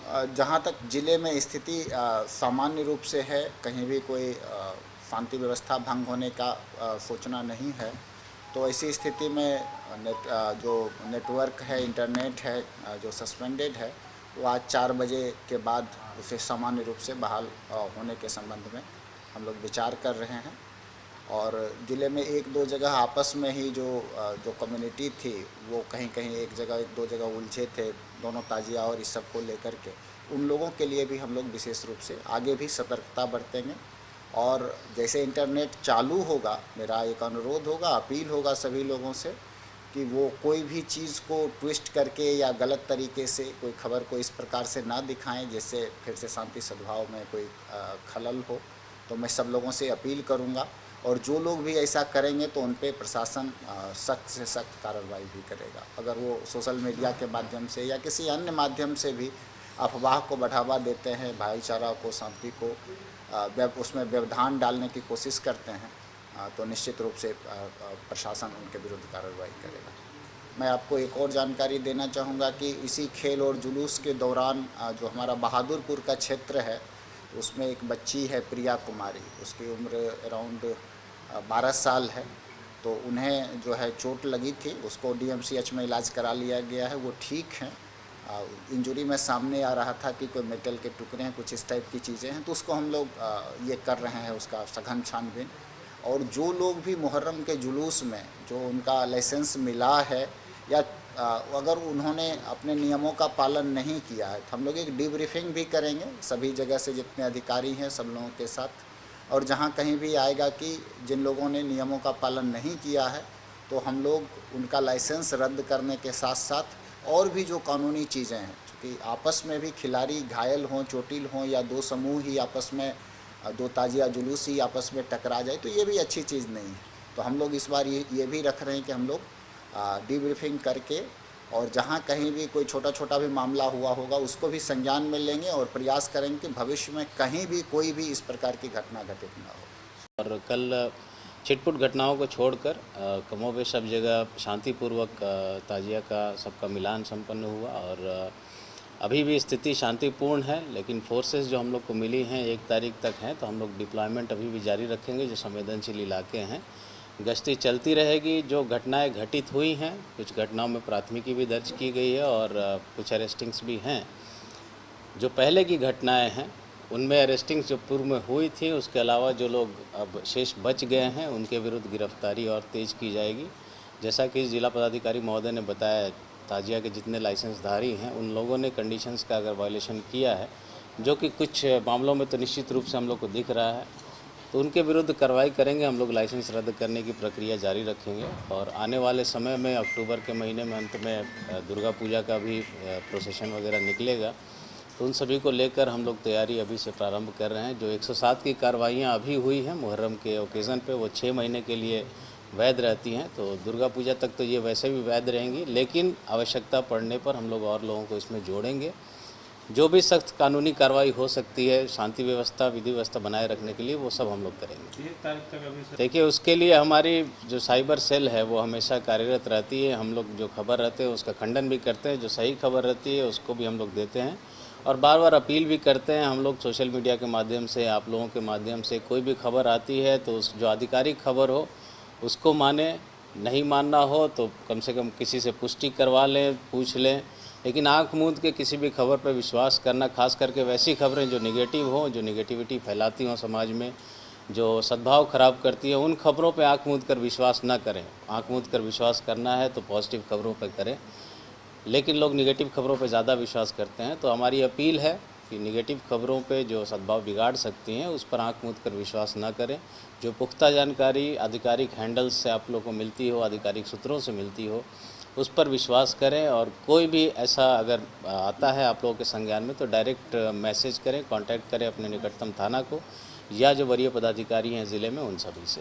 जहाँ तक ज़िले में स्थिति सामान्य रूप से है, कहीं भी कोई शांति व्यवस्था भंग होने का सूचना नहीं है। तो ऐसी स्थिति में जो नेटवर्क है, इंटरनेट है, जो सस्पेंडेड है, वो आज 4 बजे के बाद उसे सामान्य रूप से बहाल होने के संबंध में हम लोग विचार कर रहे हैं। और ज़िले में 1-2 जगह आपस में ही जो कम्युनिटी थी, वो कहीं कहीं एक जगह 1-2 जगह उलझे थे, दोनों ताजिया और इस सब को लेकर के। उन लोगों के लिए भी हम लोग विशेष रूप से आगे भी सतर्कता बरतेंगे। और जैसे इंटरनेट चालू होगा, मेरा एक अनुरोध होगा, अपील होगा सभी लोगों से कि वो कोई भी चीज़ को ट्विस्ट करके या गलत तरीके से कोई खबर को इस प्रकार से ना दिखाएं जिससे फिर से शांति सद्भाव में कोई खलल हो। तो मैं सब लोगों से अपील करूंगा, और जो लोग भी ऐसा करेंगे तो उन पे प्रशासन सख्त से सख्त कार्रवाई भी करेगा। अगर वो सोशल मीडिया के माध्यम से या किसी अन्य माध्यम से भी अफवाह को बढ़ावा देते हैं, भाईचारा को, शांति को उसमें व्यवधान डालने की कोशिश करते हैं, तो निश्चित रूप से प्रशासन उनके विरुद्ध कार्रवाई करेगा। मैं आपको एक और जानकारी देना चाहूँगा कि इसी खेल और जुलूस के दौरान जो हमारा बहादुरपुर का क्षेत्र है, उसमें एक बच्ची है प्रिया कुमारी, उसकी उम्र अराउंड 12 साल है। तो उन्हें जो है चोट लगी थी, उसको डीएमसीएच में इलाज करा लिया गया है, वो ठीक हैं। इंजरी में सामने आ रहा था कि कोई मेटल के टुकड़े हैं, कुछ इस टाइप की चीज़ें हैं, तो उसको हम लोग ये कर रहे हैं, उसका सघन छानबीन। और जो लोग भी मुहर्रम के जुलूस में जो उनका लाइसेंस मिला है या अगर उन्होंने अपने नियमों का पालन नहीं किया है, तो हम लोग एक डीब्रीफिंग भी करेंगे सभी जगह से, जितने अधिकारी हैं सब लोगों के साथ। और जहाँ कहीं भी आएगा कि जिन लोगों ने नियमों का पालन नहीं किया है, तो हम लोग उनका लाइसेंस रद्द करने के साथ साथ और भी जो कानूनी चीज़ें हैं, क्योंकि आपस में भी खिलाड़ी घायल हों, चोटिल हों, या दो समूह ही आपस में, दो ताजिया जुलूस ही आपस में टकरा जाए, तो ये भी अच्छी चीज़ नहीं है। तो हम लोग इस बार ये भी रख रहे हैं कि हम लोग डीब्रीफिंग करके, और जहाँ कहीं भी कोई छोटा छोटा भी मामला हुआ होगा उसको भी संज्ञान में लेंगे और प्रयास करेंगे कि भविष्य में कहीं भी कोई भी इस प्रकार की घटना घटित ना हो। और कल छिटपुट घटनाओं को छोड़कर कमोबेश सब जगह शांतिपूर्वक ताजिया का सबका मिलान संपन्न हुआ। और अभी भी स्थिति शांतिपूर्ण है, लेकिन फोर्सेस जो हम लोग को मिली हैं 1 तारीख तक हैं, तो हम लोग डिप्लॉयमेंट अभी भी जारी रखेंगे। जो संवेदनशील इलाके हैं, गश्ती चलती रहेगी। जो घटनाएं घटित हुई हैं, कुछ घटनाओं में प्राथमिकी भी दर्ज की गई है और कुछ अरेस्टिंग्स भी हैं। जो पहले की घटनाएं हैं उनमें अरेस्टिंग्स जो पूर्व में हुई थी, उसके अलावा जो लोग अब शेष बच गए हैं उनके विरुद्ध गिरफ्तारी और तेज़ की जाएगी। जैसा कि जिला पदाधिकारी महोदय ने बताया, ताजिया के जितने लाइसेंसधारी हैं उन लोगों ने कंडीशंस का अगर वायलेशन किया है, जो कि कुछ मामलों में तो निश्चित रूप से हम लोग को दिख रहा है, तो उनके विरुद्ध कार्रवाई करेंगे। हम लोग लाइसेंस रद्द करने की प्रक्रिया जारी रखेंगे। और आने वाले समय में अक्टूबर के महीने में अंत में दुर्गा पूजा का भी प्रोसेशन वगैरह निकलेगा, तो उन सभी को लेकर हम लोग तैयारी अभी से प्रारंभ कर रहे हैं। जो 107 की कार्रवाइयाँ अभी हुई हैं मुहर्रम के ओकेज़न पे, वो 6 महीने के लिए वैध रहती हैं। तो दुर्गा पूजा तक तो ये वैसे भी वैध रहेंगी, लेकिन आवश्यकता पड़ने पर हम लोग और लोगों को इसमें जोड़ेंगे। जो भी सख्त कानूनी कार्रवाई हो सकती है शांति व्यवस्था, विधि व्यवस्था बनाए रखने के लिए, वो सब हम लोग करेंगे। 1 तारीख तक अभी देखिए, उसके लिए हमारी जो साइबर सेल है वो हमेशा कार्यरत रहती है। हम लोग जो खबर रहते हैं उसका खंडन भी करते हैं, जो सही खबर रहती है उसको भी हम लोग देते हैं, और बार बार अपील भी करते हैं हम लोग सोशल मीडिया के माध्यम से, आप लोगों के माध्यम से। कोई भी खबर आती है तो उस जो आधिकारिक खबर हो उसको माने, नहीं मानना हो तो कम से कम किसी से पुष्टि करवा लें, पूछ लें। लेकिन आंख मूंद के किसी भी खबर पर विश्वास करना, खास करके वैसी खबरें जो नेगेटिव हों, जो नेगेटिविटी फैलाती हों समाज में, जो सद्भाव खराब करती है, उन खबरों पे आंख मूंद कर विश्वास ना करें। आंख मूंद कर विश्वास करना है तो पॉजिटिव खबरों पर करें, लेकिन लोग नेगेटिव खबरों पे ज़्यादा विश्वास करते हैं। तो हमारी अपील है कि नेगेटिव खबरों पे जो सद्भाव बिगाड़ सकती हैं उस पर आंख मूंद कर विश्वास ना करें। जो पुख्ता जानकारी आधिकारिक हैंडल्स से आप लोगों को मिलती हो, आधिकारिक सूत्रों से मिलती हो, उस पर विश्वास करें। और कोई भी ऐसा अगर आता है आप लोगों के संज्ञान में, तो डायरेक्ट मैसेज करें, कांटेक्ट करें अपने निकटतम थाना को, या जो वरीय पदाधिकारी हैं ज़िले में उन सभी से।